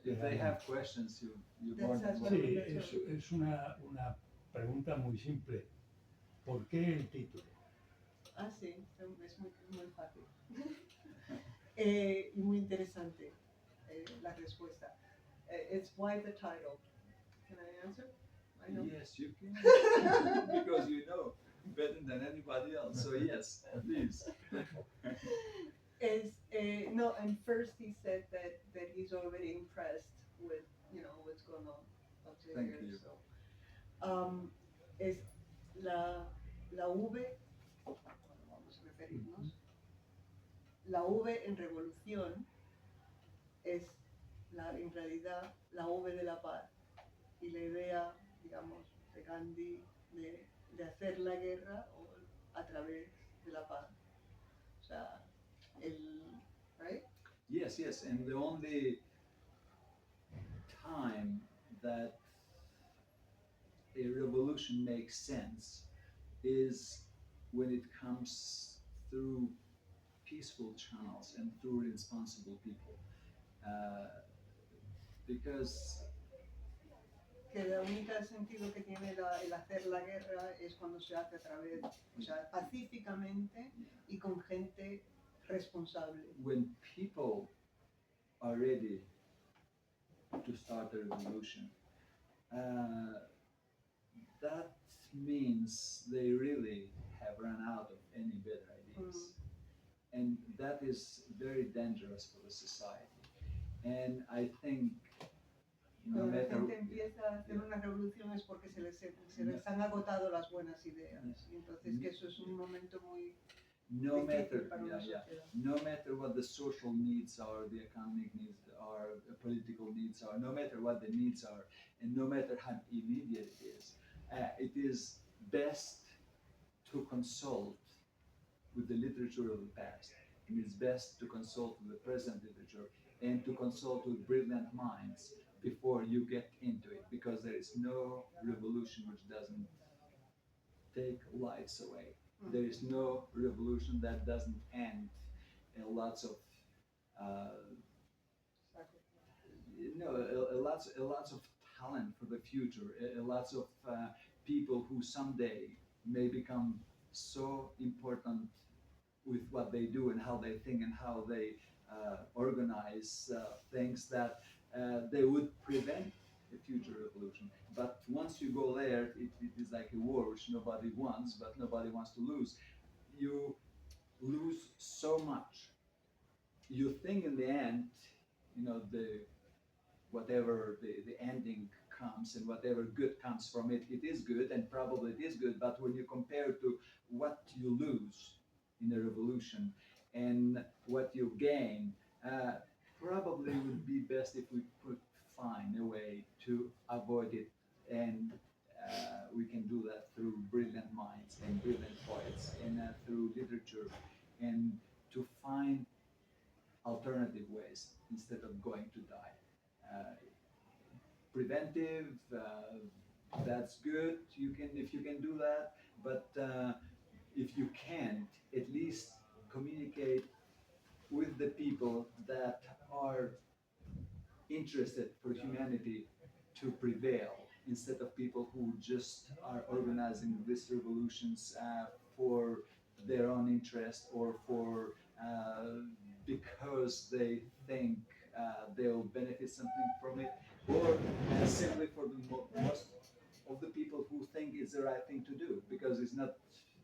If they have questions, you That's more than what Sí, welcome. es una pregunta muy simple. ¿Por qué el título? Ah, sí, es muy fácil. Y muy interesante la respuesta. It's why the title. Can I answer? I know. Yes, you can. Because you know better than anybody else. So yes, please. No, and first he said that he's already impressed with what's going on up to Thank here. you. So, es la V, bueno, vamos a referirnos. La V en revolución es en realidad la V de la paz y la idea, digamos, de Gandhi de hacer la guerra a través de la paz. O sea, right? Yes, yes, and the only time that a revolution makes sense is when it comes through peaceful channels and through responsible people. Because Que el único sentido que tiene el hacer la guerra es cuando se hace a través, o sea, pacíficamente y con gente responsable. when people are ready to start a revolution, that means they really have run out of any better ideas. And that is very dangerous for the society. And I think no Cuando la matter gente empieza a hacer una revolución es porque se les han agotado las buenas ideas. Y entonces que eso es un momento muy no matter difícil para una yeah, sociedad. no matter what the social needs are, the economic needs are, the political needs are, no matter what the needs are, and no matter how immediate it is best to consult with the literature of the past, and it's best to consult with the present literature and to consult with brilliant minds before you get into it, because there is no revolution which doesn't take lives away. There is no revolution that doesn't end in lots of lots of talent for the future, lots of people who someday may become so important with what they do and how they think and how they organize things that they would prevent a future revolution. But once you go there, it is like a war which nobody wants, but nobody wants to lose. You lose so much. You think in the end, whatever the ending comes and whatever good comes from it, it is good, and probably it is good. But when you compare to what you lose in a revolution and what you gain, probably would be best if we could find a way to avoid it, and we can do that through brilliant minds and brilliant poets and through literature, and to find alternative ways instead of going to die. Preventive, that's good. If you can do that, but if you can't, at least communicate with the people that are interested for humanity to prevail, instead of people who just are organizing these revolutions for their own interest or for because they think they'll benefit something from it, or simply for the most of the people who think it's the right thing to do, because it's not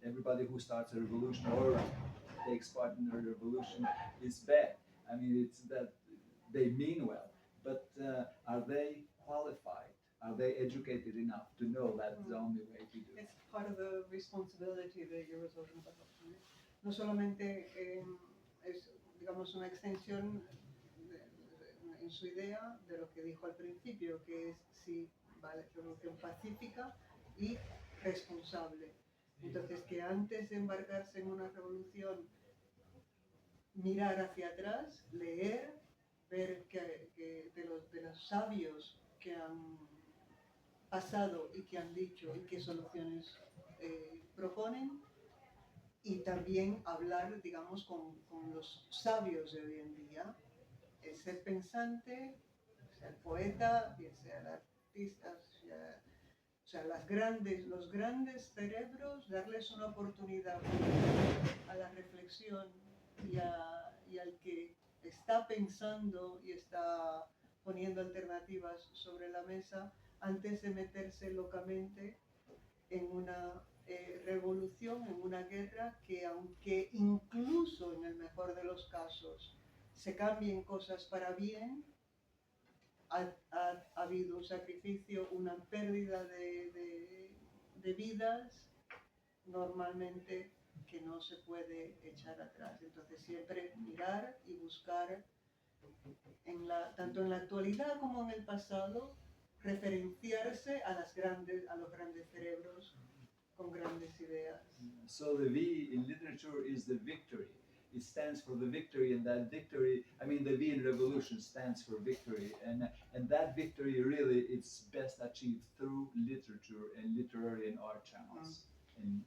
everybody who starts a revolution or takes part in a revolution is bad. I mean, it's that they mean well, but are they qualified? Are they educated enough to know that's the only way to do it? It's part of the responsibility de Eurozone. No solamente es, digamos, una extensión en su idea de lo que dijo al principio, que es sí, vale, revolución pacífica y responsable. Entonces, que antes de embarcarse en una revolución, mirar hacia atrás, leer, ver que de los sabios que han pasado y que han dicho y qué soluciones proponen, y también hablar, digamos, con los sabios de hoy en día, el ser pensante, sea el poeta, bien sea el artista, o sea, los grandes cerebros, darles una oportunidad a la reflexión y al que está pensando y está poniendo alternativas sobre la mesa antes de meterse locamente en una revolución, en una guerra que, aunque incluso en el mejor de los casos se cambien cosas para bien, ha habido un sacrificio, una pérdida de vidas, normalmente que no se puede echar atrás. Entonces siempre mirar y buscar, tanto en la actualidad como en el pasado, referenciarse a los grandes cerebros con grandes ideas. So the V in literature is the victory. It stands for the victory, and that victory, I mean, the V in revolution stands for victory, and that victory really it's best achieved through literature and literary and art channels, and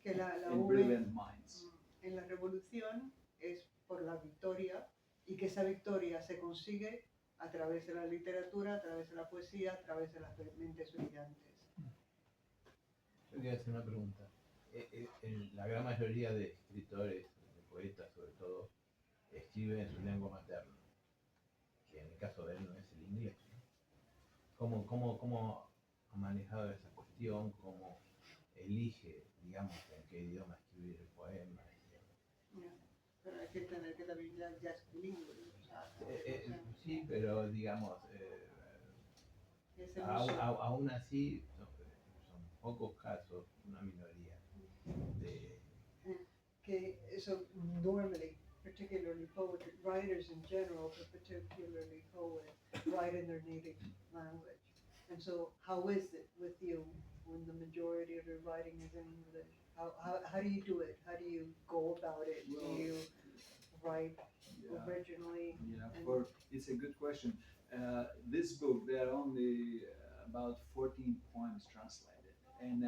brilliant minds. En la revolución es por la victoria, y que esa victoria se consigue a través de la literatura, a través de la poesía, a través de las mentes brillantes. Yo quería hacer una pregunta. La gran mayoría de escritores, de poetas sobre todo, escriben en su lengua materna, que en el caso de él no es el inglés, ¿no? ¿Cómo ha manejado esa cuestión? ¿Cómo elige, digamos, en qué idioma escribir el poema? Pero hay que tener que la Biblia ya es bilingüe. Sí, pero digamos, aún así son pocos casos, una minoría que eso normally, particularly poetry writers in general, but particularly poets, write in their native language. And so, how is it with you when the majority of your writing is in English? How do you do it? How do you go about it? Well, do you write originally? Yeah, it's a good question. This book, there are only about 14 poems translated, and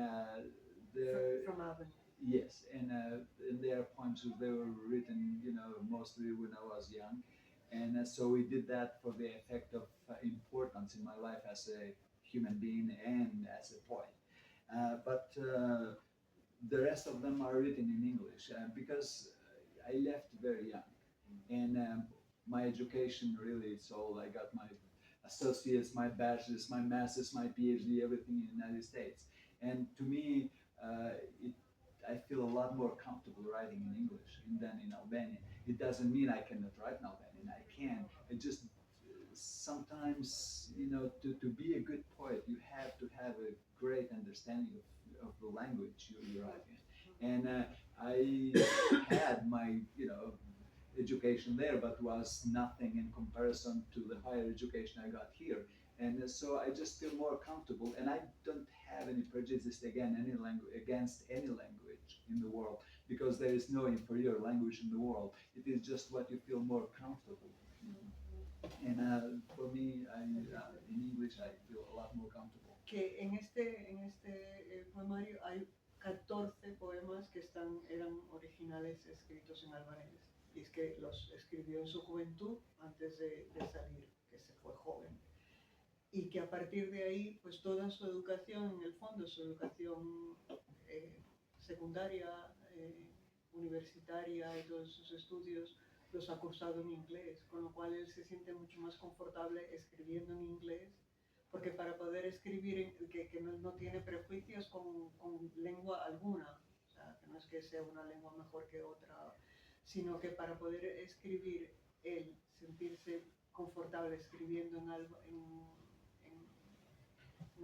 from Avon. Yes, and there are poems they were written, mostly when I was young, and so we did that for the effect of importance in my life as a human being and as a poet. But the rest of them are written in English because I left very young, and my education really, so I got my associates, my bachelor's, my master's, my PhD, everything in the United States. And to me, I feel a lot more comfortable writing in English than in Albanian. It doesn't mean I cannot write in Albanian. I can. It just sometimes, to be a good poet, you have to have a great understanding of the language you're writing. And I had my, education there, but was nothing in comparison to the higher education I got here. And so I just feel more comfortable, and I don't have any prejudice against any language in the world, because there is no inferior language in the world. It is just what you feel more comfortable. And for me, in English, I feel a lot more comfortable. Que en este poemario hay 14 poemas que eran originales escritos en albanés. Y es que los escribió en su juventud antes de salir, que se fue joven. Y que a partir de ahí, pues toda su educación, en el fondo, su educación secundaria, universitaria y todos sus estudios, los ha cursado en inglés, con lo cual él se siente mucho más confortable escribiendo en inglés, porque para poder escribir, que no tiene prejuicios con lengua alguna, o sea, que no es que sea una lengua mejor que otra, sino que para poder escribir, él sentirse confortable escribiendo en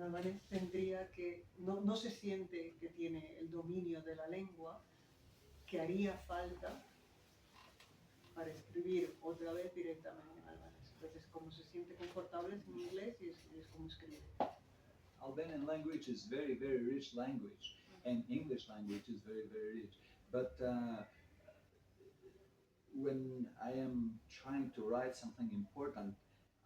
albanés, tendría que, no se siente que tiene el dominio de la lengua, que haría falta para escribir otra vez directamente en albanés. Entonces, como se siente confortable es en inglés y es como escribe. Albanian language is very, very rich language, and English language is very, very rich. But when I am trying to write something important,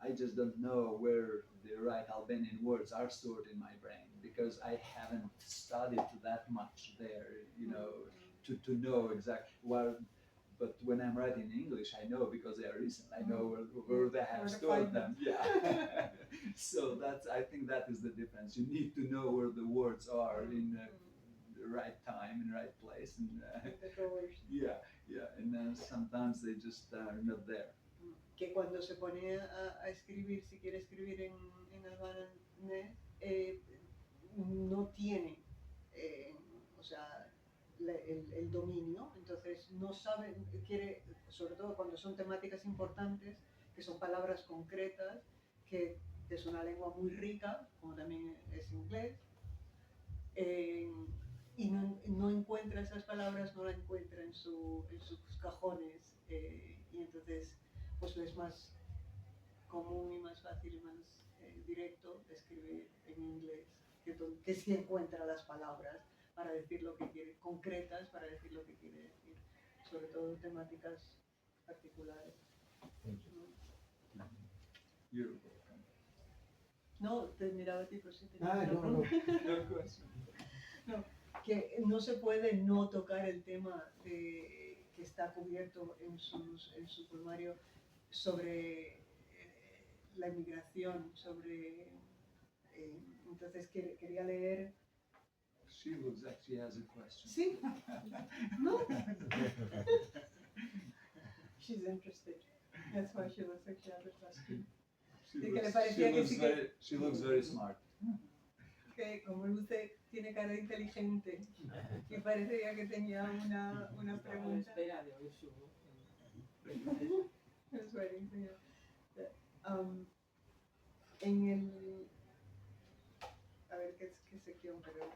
I just don't know where the right Albanian words are stored in my brain because I haven't studied that much there, you know, to know exactly what. But when I'm writing in English, I know because they are recent. I know where they have stored them. Yeah. So that's. I think that is the difference. You need to know where the words are in the right time, in the right place, and yeah. And then sometimes they just are not there. Que cuando se pone a escribir, si quiere escribir en albanés, no tiene, o sea, el dominio, entonces no sabe, quiere, sobre todo cuando son temáticas importantes, que son palabras concretas, que es una lengua muy rica, como también es inglés, y no encuentra esas palabras, no las encuentra en sus cajones, y entonces pues es más común y más fácil y más directo escribir en inglés, que sí encuentra las palabras para decir lo que quiere, concretas para decir lo que quiere decir, sobre todo temáticas particulares. No, te miraba a ti, pero sí tenía no, que no se puede no tocar el tema que está cubierto en su poemario sobre la inmigración, sobre... entonces quería leer... She looks like she has a question. Sí, no. She's interested. That's why she looks like she has a question. She looks very smart. Que como luce tiene cara de inteligente y parecía que tenía una pregunta. Espera de oír su voz. Es buenísimo. En el... A ver qué sección, pero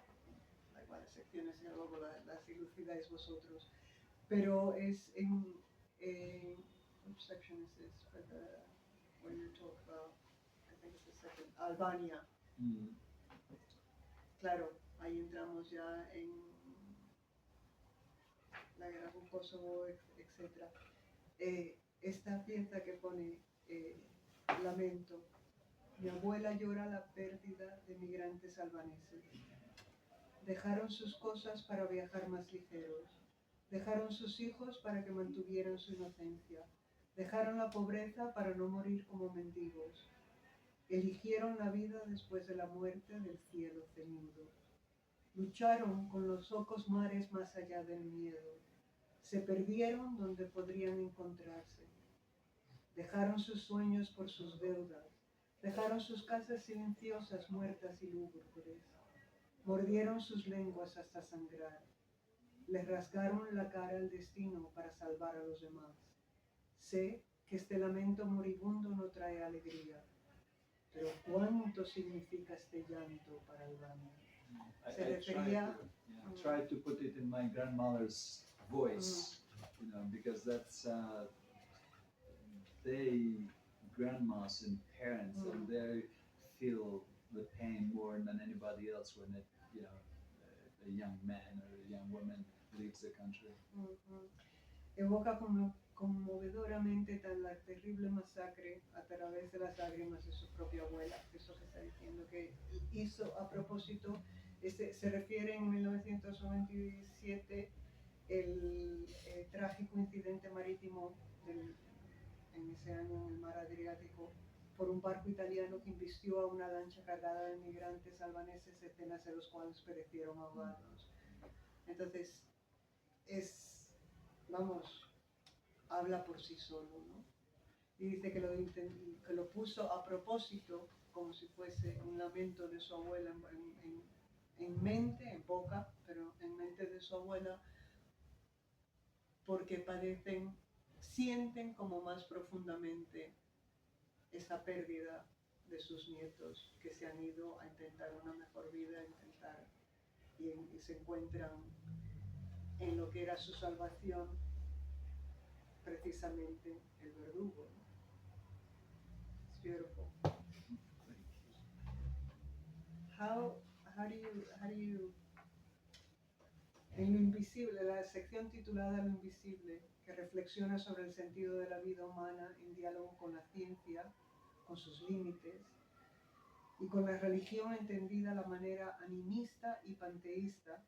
hay varias secciones y luego las elucidáis vosotros. Pero es en... which section is this? When you talk about, I think it's the second, Albania. Claro, ahí entramos ya en la guerra con Kosovo, etc. Esta pieza que pone lamento. Mi abuela llora la pérdida de migrantes albaneses. Dejaron sus cosas para viajar más ligeros. Dejaron sus hijos para que mantuvieran su inocencia. Dejaron la pobreza para no morir como mendigos. Eligieron la vida después de la muerte del cielo ceñudo. Lucharon con los ocos mares más allá del miedo. Se perdieron donde podrían encontrarse. Dejaron sus sueños por sus deudas. Dejaron sus casas silenciosas, muertas y lúgubres. Mordieron sus lenguas hasta sangrar. Les rasgaron la cara al destino para salvar a los demás. Sé que este lamento moribundo no trae alegría. Pero ¿cuánto significa este llanto para Albania? Se refería... I tried to put it in my grandmother's voice, you know, because that's they grandmas and parents, and they feel the pain more than anybody else when a young man or a young woman leaves the country. Evoca conmovedoramente la terrible masacre a través de las lágrimas de su propia abuela. Eso que está diciendo que hizo a propósito, se refiere en 1997 el trágico incidente marítimo en ese año en el mar Adriático por un barco italiano que embistió a una lancha cargada de migrantes albaneses, decenas de los cuales perecieron ahogados. Entonces, vamos, habla por sí solo, ¿no? Y dice que lo puso a propósito, como si fuese un lamento de su abuela en mente, en boca, pero en mente de su abuela, porque sienten como más profundamente esa pérdida de sus nietos que se han ido a intentar una mejor vida, y se encuentran en lo que era su salvación, precisamente el verdugo, ¿no? It's beautiful. How do you en lo invisible, la sección titulada Lo invisible, que reflexiona sobre el sentido de la vida humana en diálogo con la ciencia, con sus límites, y con la religión entendida a la manera animista y panteísta,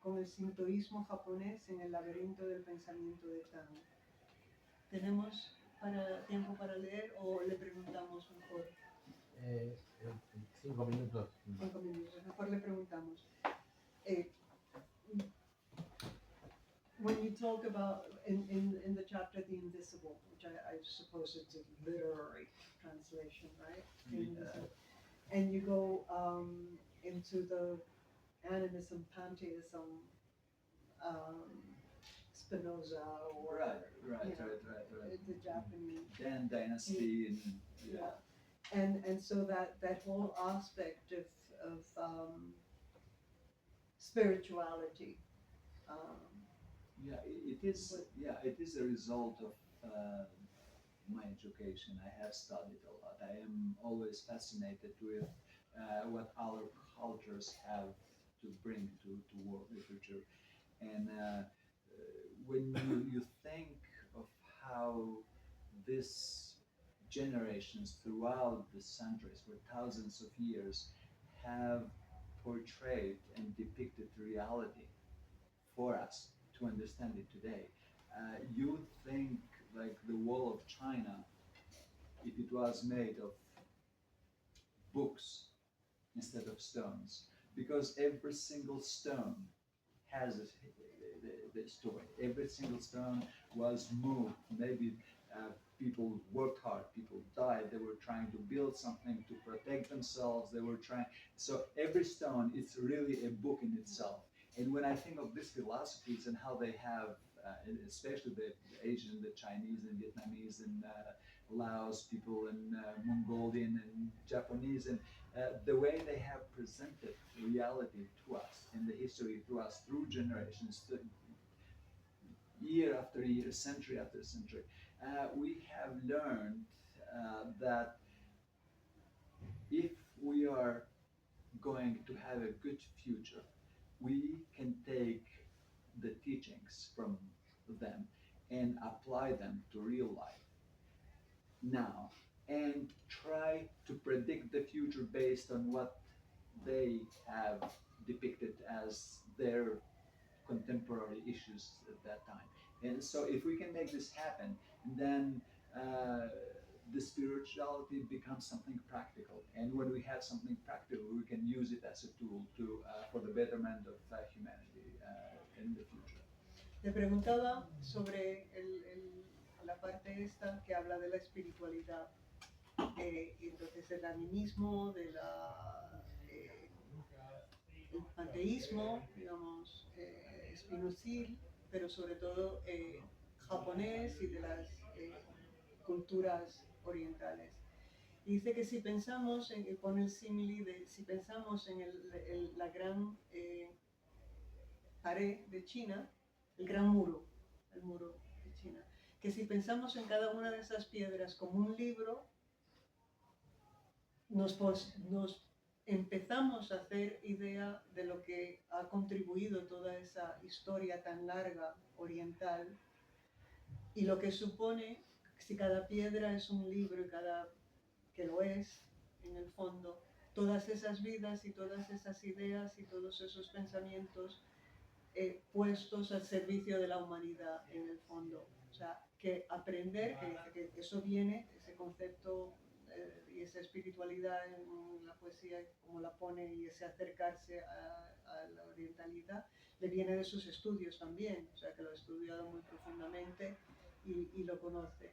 con el sintoísmo japonés en el laberinto del pensamiento de Tang. ¿Tenemos tiempo para leer o le preguntamos mejor? 5 minutos. 5 minutos, mejor le preguntamos. When you talk about, in the chapter The Invisible, which I suppose it's a literary translation, right? And you go into the animism, pantheism, Spinoza, or Right. the Japanese. Dan Dynasty and Yeah. And so that whole aspect of spirituality. It is a result of my education. I have studied a lot. I am always fascinated with what other cultures have to bring to world literature. And when you think of how these generations throughout the centuries, for thousands of years, have portrayed and depicted reality for us to understand it today. You think like the Wall of China, if it was made of books instead of stones, because every single stone has the story. Every single stone was moved. Maybe people worked hard, people died, they were trying to build something to protect themselves, they were trying. So every stone is really a book in itself. And when I think of these philosophies and how they have, especially the Asian, the Chinese and Vietnamese and Laos people and Mongolian and Japanese, and the way they have presented reality to us and the history to us through generations, year after year, century after century, we have learned that if we are going to have a good future, we can take the teachings from them and apply them to real life now and try to predict the future based on what they have depicted as their contemporary issues at that time. And so if we can make this happen, then the spirituality becomes something practical. And when we have something practical, we can use it as a tool for the betterment of humanity in the future. Le preguntaba sobre la parte esta que habla de la espiritualidad, entonces el animismo, el panteísmo, digamos, espinozil, pero sobre todo japonés y de las culturas orientales. Y dice que si pensamos, pone el símil si pensamos en la gran pared de China, el gran muro, el muro de China, que si pensamos en cada una de esas piedras como un libro, nos empezamos a hacer idea de lo que ha contribuido toda esa historia tan larga oriental y lo que supone, si cada piedra es un libro y que lo es en el fondo, todas esas vidas y todas esas ideas y todos esos pensamientos puestos al servicio de la humanidad en el fondo. O sea, que aprender, que eso viene, ese concepto y esa espiritualidad en la poesía, como la pone, y ese acercarse a la orientalidad, le viene de sus estudios también, o sea, que lo ha estudiado muy profundamente y lo conoce.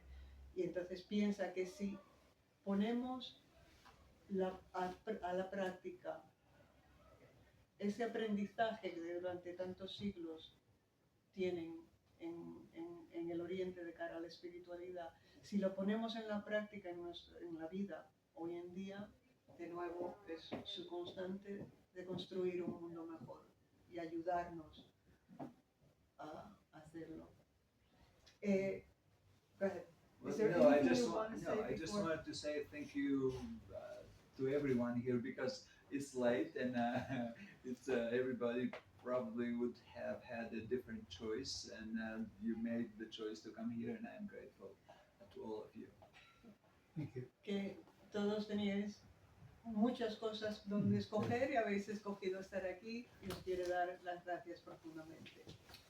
Y entonces piensa que si ponemos a la práctica ese aprendizaje que durante tantos siglos tienen en el Oriente de cara a la espiritualidad, si lo ponemos en la práctica en la vida hoy en día, de nuevo es su constante de construir un mundo mejor y ayudarnos a hacerlo. Go ahead. Well, Is there no, I anything just you want, want to no, say I just before? wanted to say thank you to everyone here because it's late and it's everybody probably would have had a different choice and you made the choice to come here and I am grateful to all of you. Thank you. Que todos teníais muchas cosas donde escoger y habéis escogido estar aquí y os quiero dar las gracias profundamente.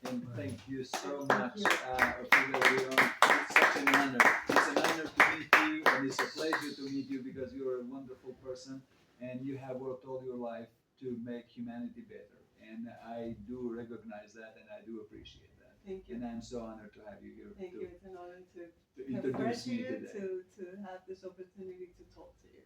And thank you so Thank much, you. Ophelia Leon. It's such an honor. It's an honor to meet you, and it's a pleasure to meet you because you're a wonderful person, and you have worked all your life to make humanity better. And I do recognize that, and I do appreciate that. Thank you. And I'm so honored to have you here Thank to, you. It's an honor to to have met introduce me you, today. to have this opportunity to talk to you.